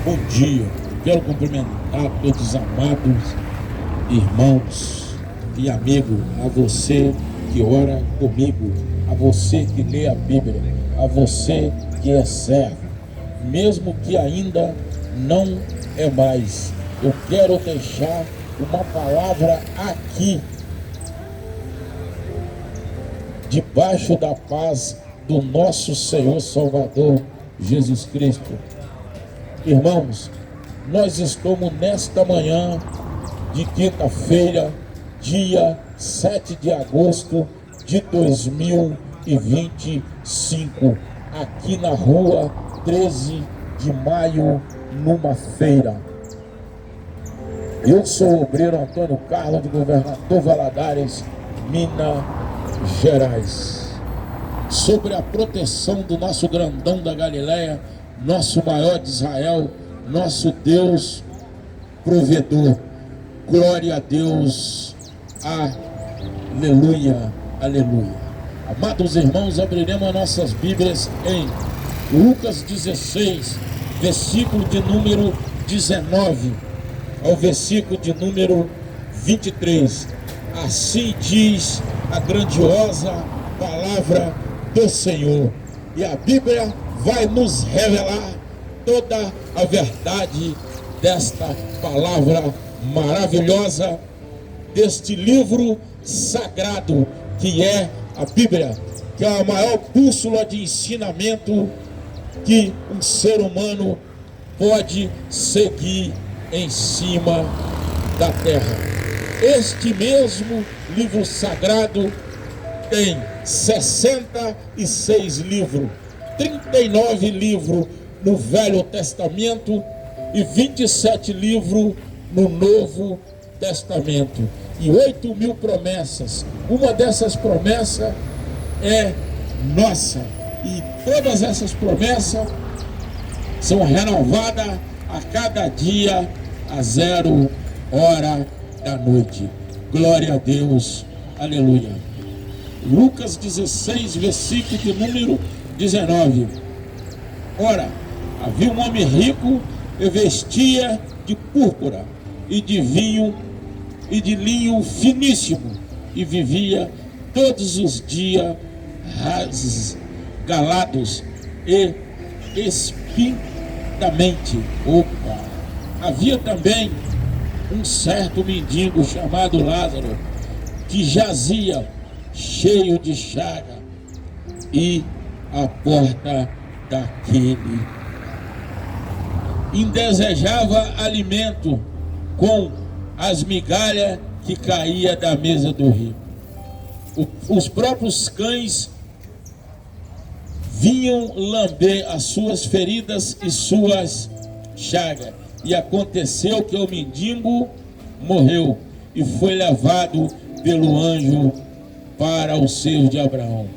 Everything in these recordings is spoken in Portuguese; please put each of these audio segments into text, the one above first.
Bom dia, quero cumprimentar todos os amados irmãos e amigos, a você que ora comigo, a você que lê a Bíblia, a você que é servo, mesmo que ainda não é mais. Eu quero deixar uma palavra aqui, debaixo da paz do nosso Senhor Salvador Jesus Cristo. Irmãos, nós estamos nesta manhã de quinta-feira, dia 7 de agosto de 2025, aqui na rua 13 de maio, numa feira. Eu sou o obreiro Antônio Carlos, de Governador Valadares, Minas Gerais. Sobre a proteção do nosso grandão da Galileia, nosso maior de Israel, nosso Deus provedor. Glória a Deus, aleluia, aleluia. Amados irmãos, abriremos as nossas Bíblias em Lucas 16, versículo de número 19 ao versículo de número 23. Assim diz a grandiosa palavra do Senhor. E a Bíblia vai nos revelar toda a verdade desta palavra maravilhosa, deste livro sagrado que é a Bíblia, que é a maior bússola de ensinamento que um ser humano pode seguir em cima da terra. Este mesmo livro sagrado tem 66 livros, 39 livros no Velho Testamento e 27 livros no Novo Testamento, e 8.000 promessas. Uma dessas promessas é nossa, e todas essas promessas são renovadas a cada dia, a 0 hora da noite. Glória a Deus, aleluia. Lucas 16, versículo de número 19. Ora, havia um homem rico que vestia de púrpura e de vinho e de linho finíssimo, e vivia todos os dias rasgalados e espintamente. Opa! Havia também um certo mendigo chamado Lázaro, que jazia cheio de chaga e à porta daquele indesejava alimento com as migalhas que caía da mesa do rico. Os próprios cães vinham lamber as suas feridas e suas chagas. E aconteceu que o mendigo morreu e foi levado pelo anjo para o seio de Abraão.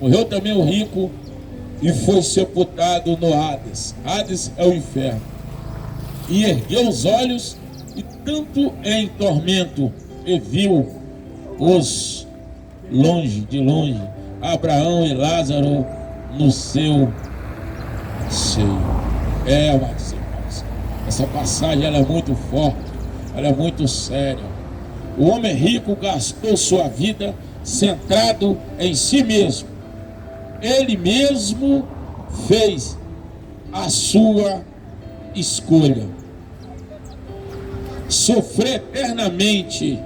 Morreu também o rico e foi sepultado no Hades. Hades é o inferno. E ergueu os olhos, e tanto em tormento, e viu os de longe, Abraão e Lázaro no seu seio. Mas essa passagem ela é muito forte, ela é muito séria. O homem rico gastou sua vida centrado em si mesmo. Ele mesmo fez a sua escolha. Sofrer eternamente.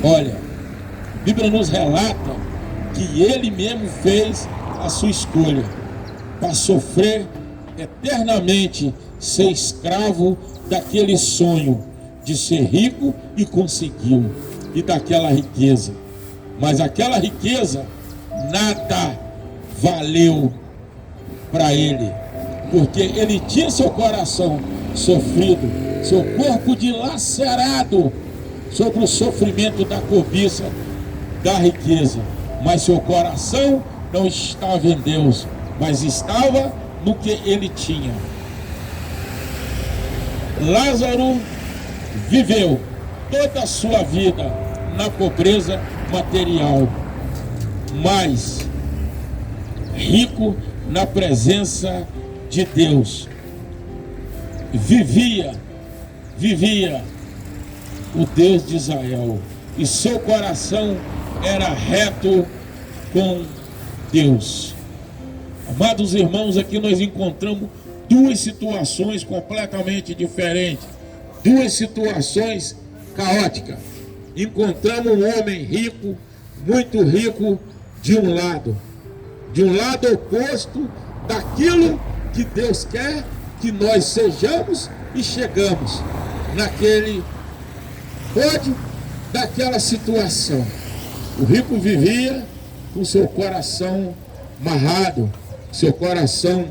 Olha, a Bíblia nos relata que ele mesmo fez a sua escolha para sofrer eternamente, ser escravo daquele sonho de ser rico, e conseguiu, e daquela riqueza. Mas aquela riqueza nada valeu para ele, porque ele tinha seu coração sofrido, seu corpo dilacerado sobre o sofrimento da cobiça da riqueza, mas seu coração não estava em Deus, mas estava no que ele tinha. Lázaro viveu toda a sua vida na pobreza material, mas rico na presença de Deus. vivia o Deus de Israel, e seu coração era reto com Deus. Amados irmãos, aqui nós encontramos duas situações completamente diferentes, duas situações caóticas. Encontramos um homem rico, muito rico, de um lado oposto daquilo que Deus quer que nós sejamos e chegamos naquele pódio daquela situação. O rico vivia com seu coração amarrado, seu coração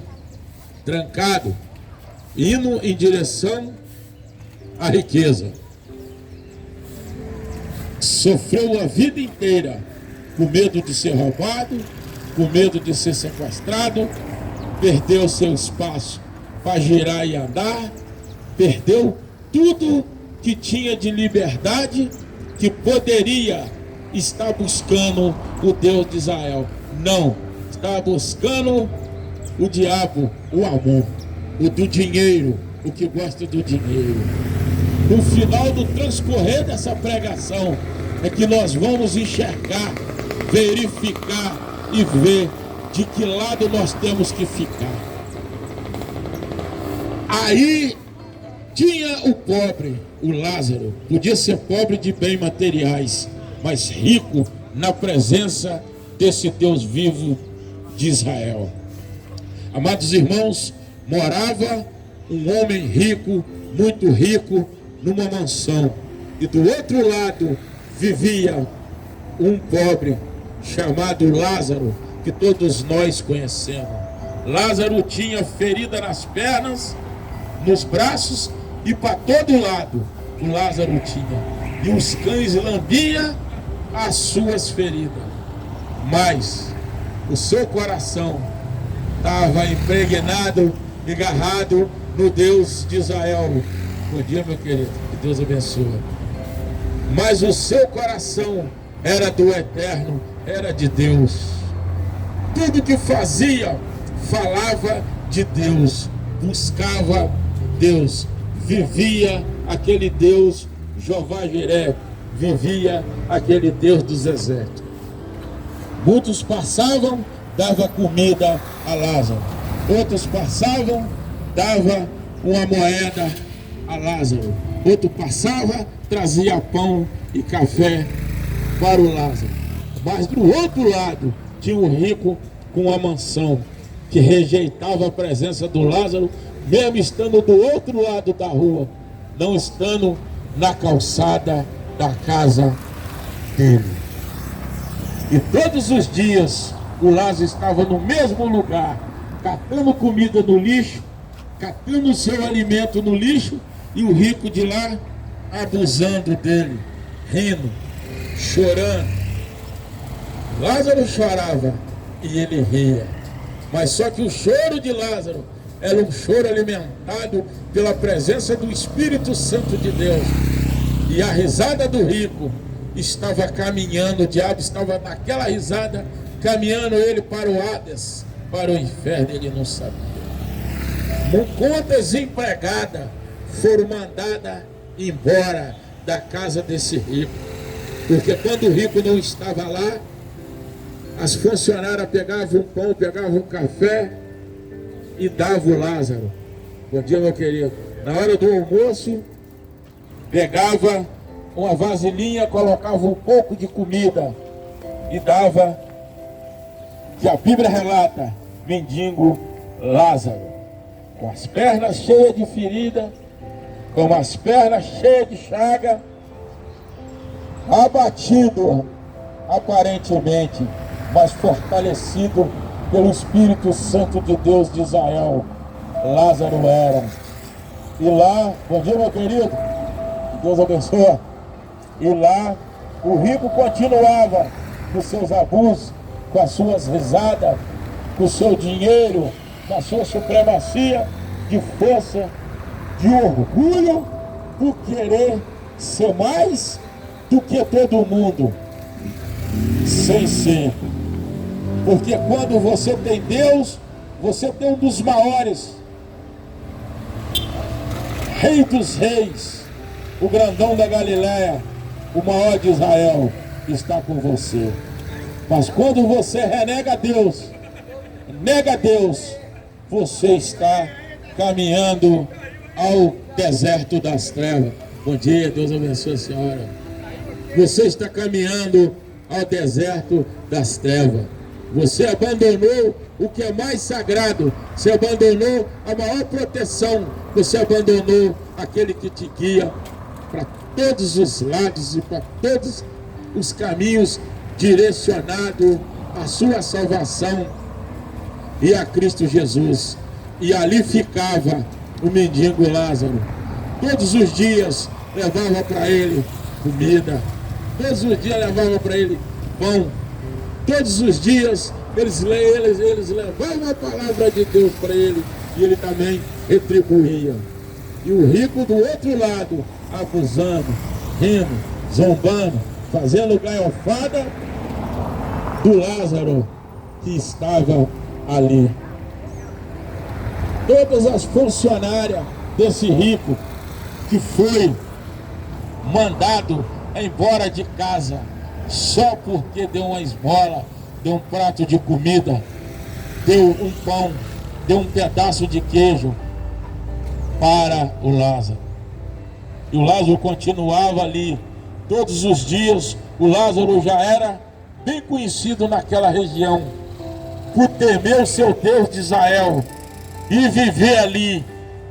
trancado, indo em direção à riqueza. Sofreu a vida inteira com medo de ser roubado, com medo de ser sequestrado, perdeu seu espaço para girar e andar, perdeu tudo que tinha de liberdade, que poderia estar buscando o Deus de Israel. Não, está buscando o diabo, o amor, o do dinheiro, o que gosta do dinheiro. No final do transcorrer dessa pregação é que nós vamos enxergar, verificar e ver de que lado nós temos que ficar. Aí tinha o pobre, o Lázaro, podia ser pobre de bens materiais, mas rico na presença desse Deus vivo de Israel. Amados irmãos, morava um homem rico, muito rico, numa mansão, e do outro lado vivia um pobre chamado Lázaro, que todos nós conhecemos. Lázaro tinha ferida nas pernas, nos braços e para todo lado o Lázaro tinha, e os cães lambiam as suas feridas, mas o seu coração estava impregnado, agarrado no Deus de Israel. Bom dia, meu querido, que Deus abençoe. Mas o seu coração era do eterno, era de Deus. Tudo que fazia falava de Deus, buscava Deus, vivia aquele Deus Jeová Jiré, vivia aquele Deus dos exércitos. Muitos passavam, dava comida a Lázaro. Outros passavam, dava uma moeda a Lázaro. Outro passava, trazia pão e café para o Lázaro. Mas do outro lado tinha um rico com uma mansão, que rejeitava a presença do Lázaro, mesmo estando do outro lado da rua, não estando na calçada da casa dele. E todos os dias o Lázaro estava no mesmo lugar, catando comida no lixo, catando seu alimento no lixo, e o rico de lá abusando dele, rindo, chorando. Lázaro chorava e ele ria, mas só que o choro de Lázaro era um choro alimentado pela presença do Espírito Santo de Deus, e a risada do rico estava caminhando, o diabo estava naquela risada, caminhando ele para o Hades, para o inferno, ele não sabia. Contas empregadas foram mandadas embora da casa desse rico, porque quando o rico não estava lá, as funcionárias pegavam um pão, pegavam um café e davam o Lázaro. Bom dia, meu querido. Na hora do almoço, pegava uma vasilhinha, colocava um pouco de comida e dava, que a Bíblia relata, mendigo Lázaro, com as pernas cheias de ferida, com as pernas cheias de chaga, abatido aparentemente, mas fortalecido pelo Espírito Santo de Deus de Israel, Lázaro era. E lá, bom dia, meu querido, que Deus abençoe. E lá o rico continuava com seus abusos, com as suas risadas, com o seu dinheiro, com a sua supremacia de força, de orgulho, por querer ser mais do que todo mundo, sem ser. Porque quando você tem Deus, você tem um dos maiores Rei dos reis, o grandão da Galileia, o maior de Israel, está com você. Mas quando você renega Deus, nega Deus, você está caminhando ao deserto das trevas. Bom dia, Deus abençoe a senhora. Você está caminhando ao deserto das trevas. Você abandonou o que é mais sagrado. Você abandonou a maior proteção. Você abandonou aquele que te guia para todos os lados e para todos os caminhos direcionado à sua salvação e a Cristo Jesus. E ali ficava o mendigo Lázaro. Todos os dias levava para ele comida. Todos os dias levava para ele pão. Todos os dias eles levavam a palavra de Deus para ele. E ele também retribuía. E o rico do outro lado, abusando, rindo, zombando, fazendo gaiofada do Lázaro que estava ali. Todas as funcionárias desse rico que foi mandado embora de casa só porque deu uma esmola, deu um prato de comida, deu um pão, deu um pedaço de queijo para o Lázaro. E o Lázaro continuava ali. Todos os dias o Lázaro já era bem conhecido naquela região por temer o seu Deus de Israel e viver ali.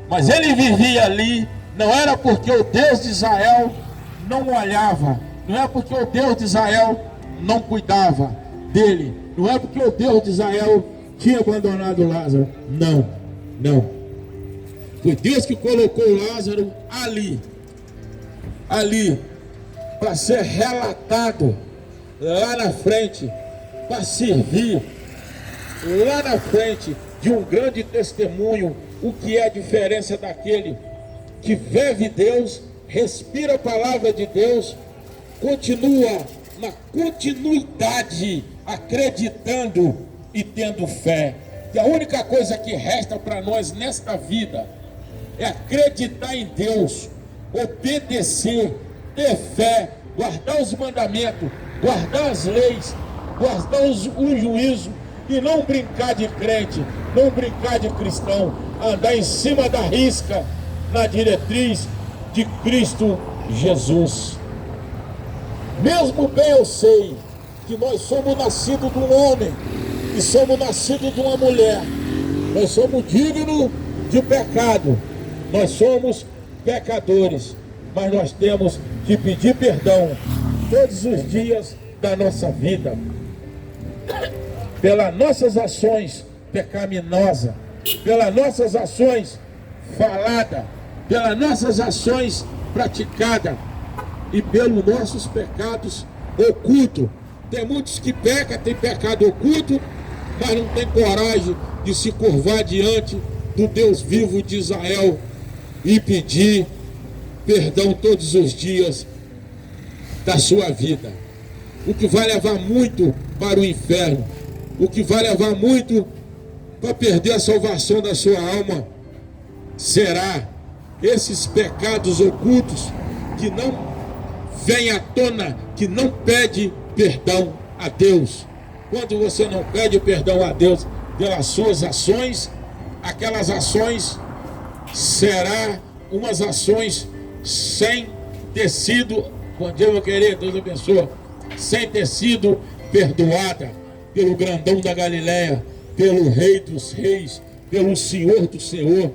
Mas ele vivia ali não era porque o Deus de Israel não olhava, não é porque o Deus de Israel não cuidava dele, não é porque o Deus de Israel tinha abandonado Lázaro. Não, não. Foi Deus que colocou Lázaro ali para ser relatado lá na frente, para servir lá na frente de um grande testemunho. O que é a diferença daquele que vive Deus, respira a palavra de Deus, continua na continuidade, acreditando e tendo fé. E a única coisa que resta para nós nesta vida é acreditar em Deus, obedecer, ter fé, guardar os mandamentos, guardar as leis, guardar o juízo e não brincar de crente, não brincar de cristão, andar em cima da risca na diretriz de Cristo Jesus. Mesmo bem eu sei que nós somos nascidos de um homem e somos nascidos de uma mulher, nós somos dignos de pecado, nós somos pecadores, mas nós temos que pedir perdão todos os dias da nossa vida, pelas nossas ações pecaminosas, pelas nossas ações faladas, pelas nossas ações praticadas e pelos nossos pecados ocultos. Tem muitos que pecam, tem pecado oculto, mas não tem coragem de se curvar diante do Deus vivo de Israel e pedir perdão todos os dias da sua vida. O que vai levar muito para o inferno, o que vai levar muito para perder a salvação da sua alma, será esses pecados ocultos que não vêm à tona, que não pede perdão a Deus. Quando você não pede perdão a Deus pelas suas ações, aquelas ações será umas ações sem ter sido, bom dia meu querido, Deus abençoe, sem ter sido perdoada pelo grandão da Galileia, pelo Rei dos Reis, pelo Senhor do Senhor.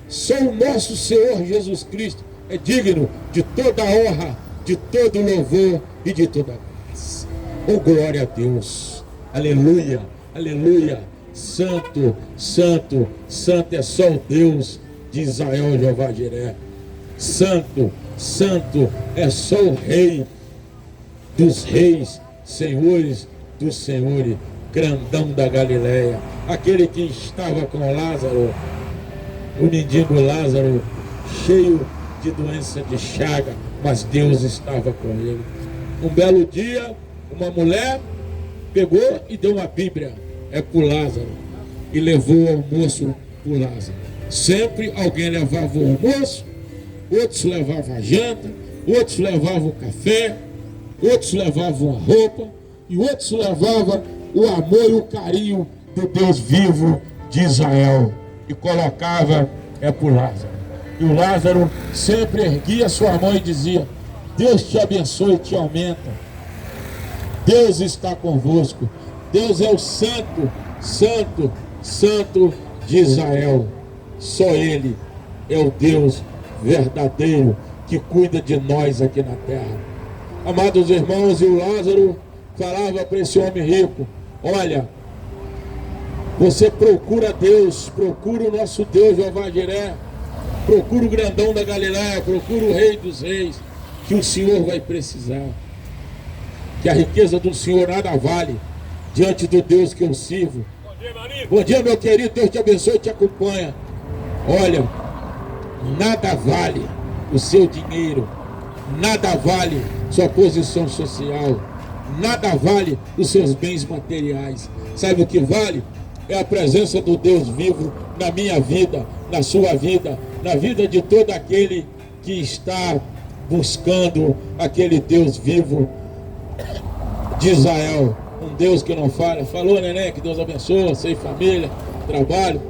Só o nosso Senhor Jesus Cristo é digno de toda honra, de todo louvor e de toda graça. Oh, glória a Deus, aleluia, aleluia. Santo, santo, santo é só o Deus de Israel, Jeová Jiré. Santo, santo é só o Rei dos reis, senhores dos senhores, grandão da Galileia, aquele que estava com Lázaro, o mendigo Lázaro, cheio de doença de chaga, mas Deus estava com ele. Um belo dia, uma mulher pegou e deu uma Bíblia, para o Lázaro, e levou o almoço para o Lázaro. Sempre alguém levava o almoço outros levavam a janta, outros levavam o café, outros levavam a roupa, e outros levavam o amor e o carinho do Deus vivo de Israel, e colocava por Lázaro. E o Lázaro sempre erguia sua mão e dizia: Deus te abençoe e te aumenta. Deus está convosco. Deus é o santo, santo, santo de Israel. Só Ele é o Deus verdadeiro que cuida de nós aqui na terra. Amados irmãos, e o Lázaro falava para esse homem rico: olha, você procura Deus, procura o nosso Deus, Jeová Jiré, procura o grandão da Galileia, procura o Rei dos Reis, que o Senhor vai precisar. Que a riqueza do Senhor nada vale diante do Deus que eu sirvo. Bom dia, meu querido, Deus te abençoe e te acompanha. Olha, nada vale o seu dinheiro, nada vale sua posição social, nada vale os seus bens materiais. Sabe o que vale? É a presença do Deus vivo na minha vida, na sua vida, na vida de todo aquele que está buscando aquele Deus vivo de Israel. Um Deus que não falha. Falou, neném, que Deus abençoe você e família, trabalho.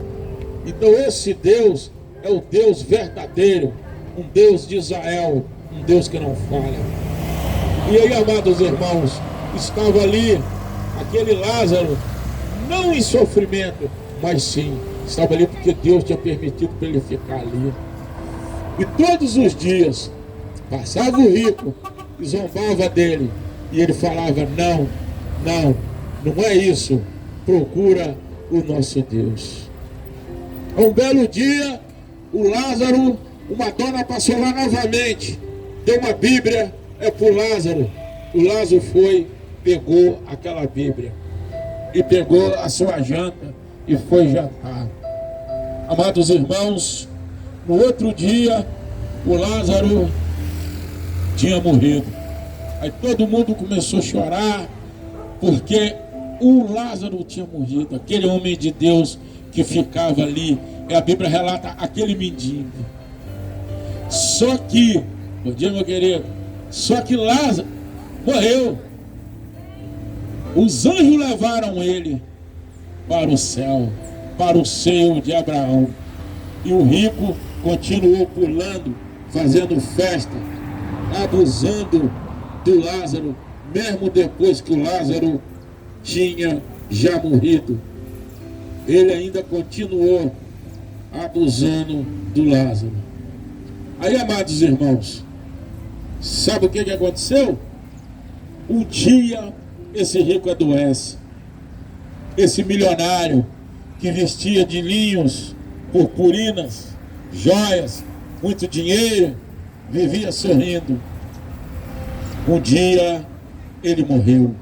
Então esse Deus é o Deus verdadeiro, um Deus de Israel, um Deus que não falha. E aí, amados irmãos, estava ali aquele Lázaro, não em sofrimento, mas sim, estava ali porque Deus tinha permitido para ele ficar ali. E todos os dias passava o rico e zombava dele, e ele falava: não, não, não é isso, procura o nosso Deus. Um belo dia, o Lázaro, uma dona passou lá novamente, deu uma Bíblia para o Lázaro. O Lázaro foi, pegou aquela Bíblia e pegou a sua janta e foi jantar. Amados irmãos, no outro dia o Lázaro tinha morrido. Aí todo mundo começou a chorar porque o Lázaro tinha morrido, aquele homem de Deus que ficava ali. E a Bíblia relata aquele mendigo. Só que, bom dia, meu querido, só que Lázaro morreu. Os anjos levaram ele para o céu, para o seio de Abraão. E o rico continuou pulando, fazendo festa, abusando do Lázaro, mesmo depois que o Lázaro tinha já morrido. Ele ainda continuou abusando do Lázaro. Aí, amados irmãos, sabe o que aconteceu? Um dia esse rico adoece. Esse milionário que vestia de linhos, purpurinas, joias, muito dinheiro, vivia sorrindo. Um dia ele morreu.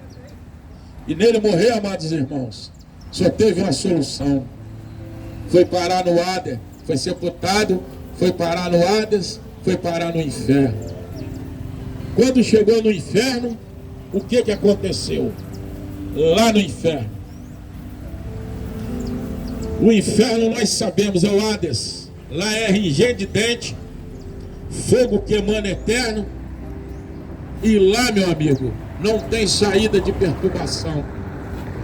E nele morrer, amados irmãos, só teve uma solução. Foi parar no Hades, foi sepultado, foi parar no Hades, foi parar no inferno. Quando chegou no inferno, o que aconteceu? Lá no inferno. O inferno nós sabemos, é o Hades. Lá é ranger de dente, fogo queimando eterno. E lá, meu amigo, não tem saída de perturbação.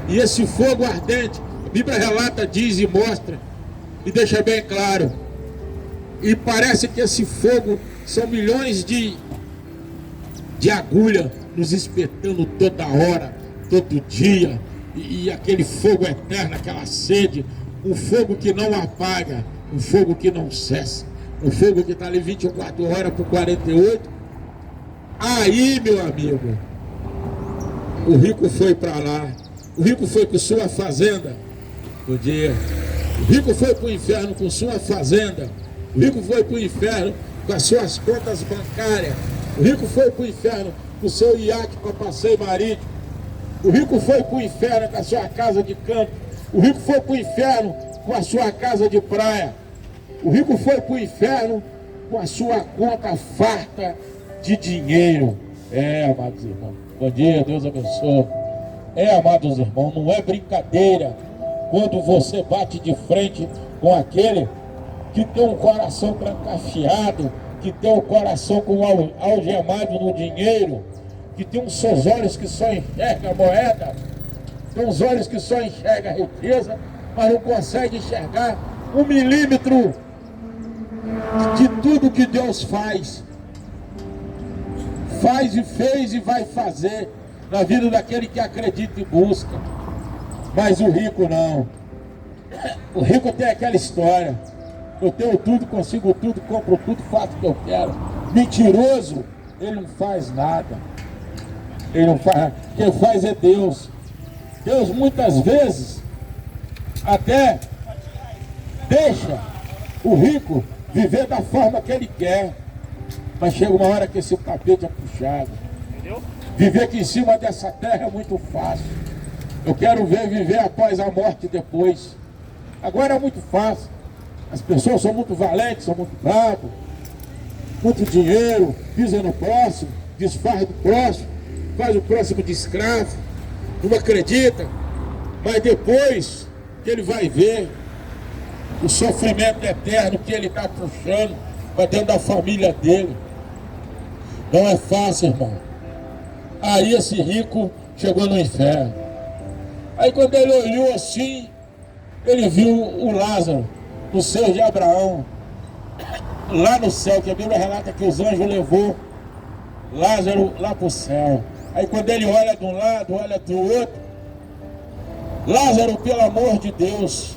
E esse fogo ardente, a Bíblia relata, diz e mostra, e deixa bem claro. E parece que esse fogo são milhões de agulha nos espetando toda hora, todo dia. E aquele fogo eterno, aquela sede, um fogo que não apaga, um fogo que não cessa, um fogo que está ali 24 horas por 48. Aí, meu amigo, o rico foi para lá. O rico foi com sua fazenda. Bom dia. O rico foi para o inferno com sua fazenda. O rico foi para o inferno com as suas contas bancárias. O rico foi para o inferno com o seu iate para passeio marítimo. O rico foi para o inferno com a sua casa de campo. O rico foi para o inferno com a sua casa de praia. O rico foi para o inferno com a sua conta farta de dinheiro. Amados irmãos. Bom dia, Deus abençoe. Amados irmãos, não é brincadeira quando você bate de frente com aquele que tem um coração trancafiado, que tem o coração com algemado no dinheiro, que tem uns seus olhos que só enxergam a moeda, tem uns olhos que só enxergam a riqueza, mas não consegue enxergar 1 milímetro de tudo que Deus faz. Faz e fez e vai fazer na vida daquele que acredita e busca. Mas o rico não. O rico tem aquela história: eu tenho tudo, consigo tudo, compro tudo, faço o que eu quero. Mentiroso, ele não faz nada. Ele não faz, quem faz é Deus. Deus muitas vezes até deixa o rico viver da forma que ele quer, mas chega uma hora que esse tapete é puxado. Viver aqui em cima dessa terra é muito fácil. Eu quero ver viver após a morte depois. Agora é muito fácil. As pessoas são muito valentes, são muito bravos, muito dinheiro, pisa no próximo, desfaz do próximo, faz o próximo de escravo, não acredita. Mas depois que ele vai ver o sofrimento eterno que ele está puxando para dentro da família dele, não é fácil, irmão. Aí esse rico chegou no inferno. Aí quando ele olhou assim, ele viu o Lázaro, o seio de Abraão, lá no céu, que a Bíblia relata que os anjos levou Lázaro lá para o céu. Aí quando ele olha de um lado, olha do outro, Lázaro, pelo amor de Deus,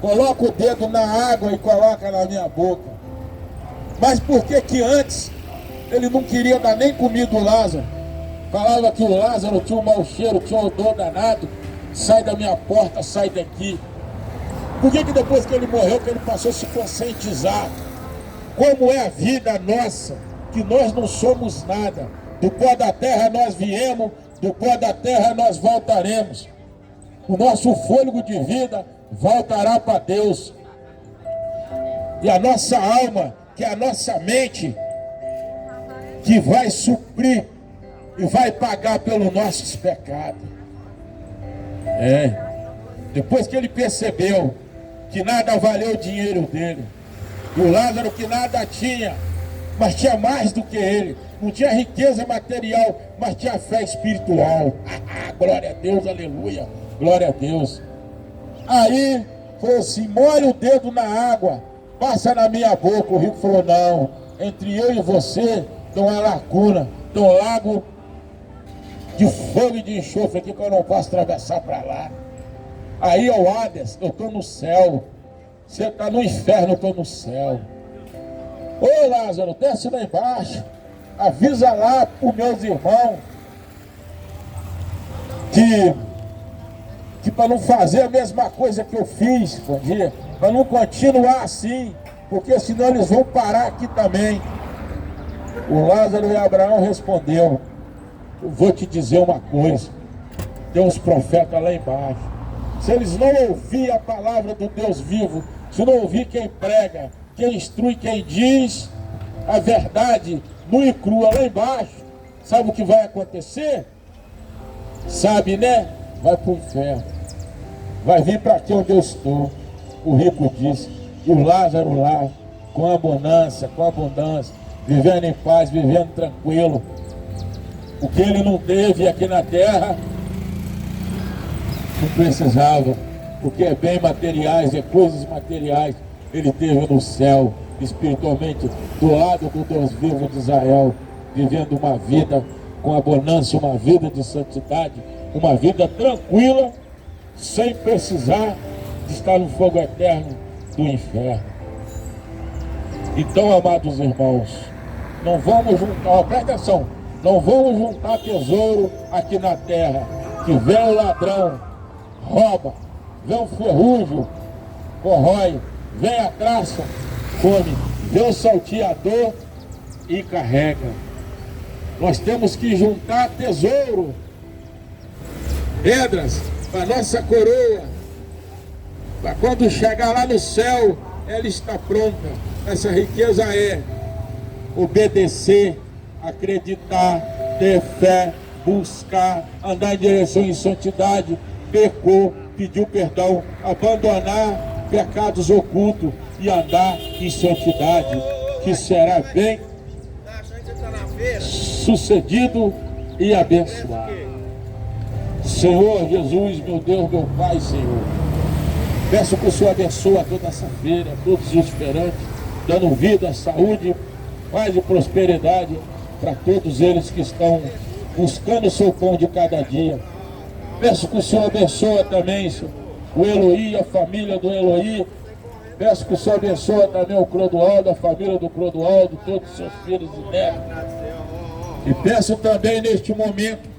coloca o dedo na água e coloca na minha boca. Mas por que que antes ele não queria dar nem comida ao Lázaro? Falava que o Lázaro tinha um mau cheiro, tinha um odor danado. Sai da minha porta, sai daqui. Por que que depois que ele morreu, que ele passou a se conscientizar como é a vida nossa, que nós não somos nada. Do pó da terra nós viemos, do pó da terra nós voltaremos. O nosso fôlego de vida voltará para Deus. E a nossa alma, que é a nossa mente, que vai suprir e vai pagar pelos nossos pecados. Depois que ele percebeu que nada valeu o dinheiro dele, e o Lázaro que nada tinha, mas tinha mais do que ele, não tinha riqueza material, mas tinha fé espiritual. Glória a Deus, aleluia, glória a Deus. Aí falou assim: molha o dedo na água, passa na minha boca. O rico falou: não, entre eu e você tem uma lacuna, tem um lago de fogo e de enxofre aqui que eu não posso atravessar para lá. Aí, ó Hades, eu estou no céu. Você está no inferno, eu estou no céu. Ô Lázaro, desce lá embaixo. Avisa lá para os meus irmãos que para não fazer a mesma coisa que eu fiz, bom dia, para não continuar assim, porque senão eles vão parar aqui também. O Lázaro e Abraão respondeu: eu vou te dizer uma coisa, tem uns profetas lá embaixo. Se eles não ouvirem a palavra do Deus vivo, se não ouvir quem prega, quem instrui, quem diz a verdade nua e crua lá embaixo, sabe o que vai acontecer? Sabe, né? Vai para o inferno. Vai vir para aqui onde eu estou. O rico disse. E o Lázaro lá, com abundância, vivendo em paz, vivendo tranquilo. O que ele não teve aqui na terra, não precisava, porque é bem materiais, é coisas materiais, ele teve no céu, espiritualmente, do lado do Deus vivo de Israel, vivendo uma vida com abundância, uma vida de santidade, uma vida tranquila, sem precisar de estar no fogo eterno do inferno. Então, amados irmãos, não vamos juntar, presta atenção, não vamos juntar tesouro aqui na terra, que vem o ladrão, rouba, vem o ferrugem, corrói, vem a traça, come, vem o salteador e carrega. Nós temos que juntar tesouro, pedras para nossa coroa, para quando chegar lá no céu, ela está pronta. Essa riqueza é obedecer, acreditar, ter fé, buscar, andar em direção em santidade, pecou, pediu perdão, abandonar pecados ocultos e andar em santidade. que será bem sucedido e abençoado. Senhor Jesus, meu Deus, meu Pai, Senhor, peço que o Senhor abençoe toda essa feira, todos os esperantes, dando vida, saúde, paz e prosperidade para todos eles que estão buscando o seu pão de cada dia. Peço que o Senhor abençoe também, Senhor, o Eloí, a família do Eloí. Peço que o Senhor abençoe também o Clodoaldo, a família do Clodoaldo, todos os seus filhos e netos. E peço também neste momento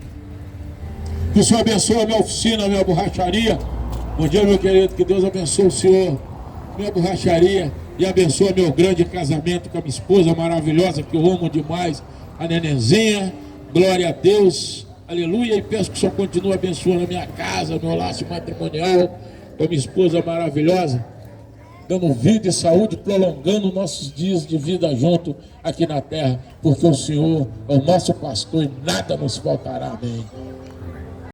que o Senhor abençoe a minha oficina, a minha borracharia. Bom dia, meu querido, que Deus abençoe o Senhor, minha borracharia, e abençoe meu grande casamento com a minha esposa maravilhosa, que eu amo demais, a Nenenzinha. Glória a Deus, aleluia. E peço que o Senhor continue abençoando a minha casa, meu laço matrimonial, com a minha esposa maravilhosa, dando vida e saúde, prolongando nossos dias de vida junto aqui na terra, porque o Senhor é o nosso pastor e nada nos faltará. Amém.